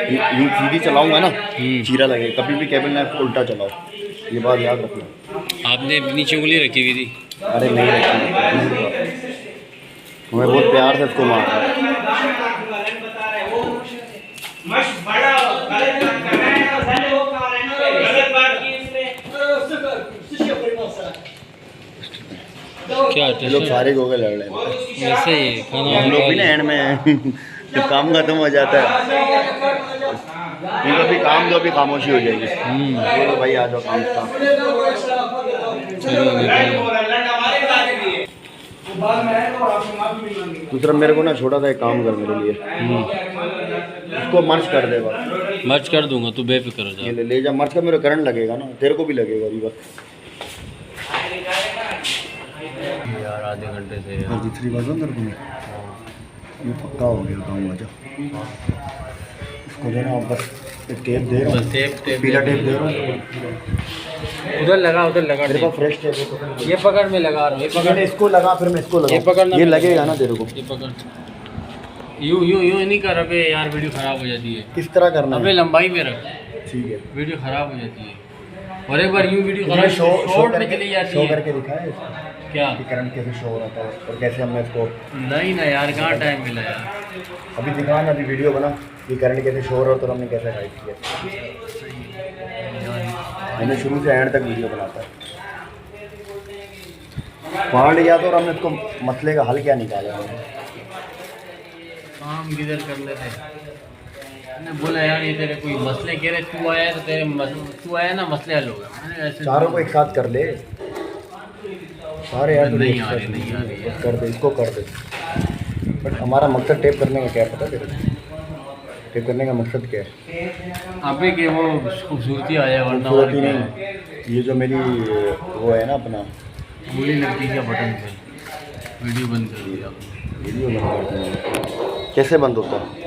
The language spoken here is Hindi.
यूँ सीधी चलाऊंगा ना चीरा लगे, कभी भी केबल नाइफ को उल्टा चलाओ, ये बात याद रखना। आपने नीचे उंगली रखी हुई थी? अरे नहीं रखी, मैं बहुत प्यार से इसको मारा। क्या ये लोग सारे गोगे लड़ रहे हैं, ऐसे ही खाना हम लोग भी ना एंड में जब काम खत्म हो जाता है इनका भी काम, जो भी खामोशी हो जाएगी। बोलो भाई आ जाओ काम का। दूसरा मेरे को ना छोटा सा एक काम कर मेरे लिए, उसको मर्ज कर देगा। मर्च कर दूंगा, तू बेफिक्र हो जा। ये ले जा मर्ज का, मेरे करंट लगेगा ना, तेरे को भी लगेगा अभी वक्त। यार आधे घंटे से दूसरी बात अंदर को ये पक्का हो गया काम। आजा इसको देना आप, बस एक टेप दे रहा हूँ, पीला टेप दे रहा हूँ। उधर लगा मेरे पास फ्रेश टेप है, ये पकड़ में लगा रहा हूँ, ये पकड़, इसको लगा फिर मैं इसको लगा, ये पकड़ना, ये लगेगा ना तेरे को। ये पकड़, यूं यूं यूं नहीं कर, अबे यार वीडियो खराब हो जाती है। किस तरह करना अबे है? लंबाई में रख, ठीक है। वीडियो खराब हो जाती है। और एक बार यूं वीडियो इसमें खराब शो निकली जाती शो है। करके दिखाए क्या कि करंट कैसे शो हो रहा था और कैसे हमने इसको, नहीं ना यार, कहाँ टाइम मिला यार। अभी दिखा ना, अभी वीडियो बना कि करंट कैसे शो हो रहा था और हमने कैसे गाइड किया। मैंने शुरू से एंड तक वीडियो बनाता है, पहाड़ गया तो, और हमने इसको मसले का हल क्या निकाला हमने। काम किधर कर लेते, मैंने बोला यार ये तेरे कोई मसले कह रहे, तू आया तो तेरे तू आया ना, मसले हल हो गए। मैंने ऐसे चारों को एक साथ कर ले सारे यार, नहीं आ रही कर दे, इसको कर दे। बट हमारा मकसद टेप करने का क्या है पता तेरे को? टेप करने का मकसद क्या है? अबे के वो खूबसूरती आ जाए, वरना और खूबसूरती क्या है। नहीं, ये जो मेरी वो है ना अपना गोली लगती क्या बटन पे, वीडियो बंद कर दिया। वीडियो बंद कर देना। कैसे बंद होता है?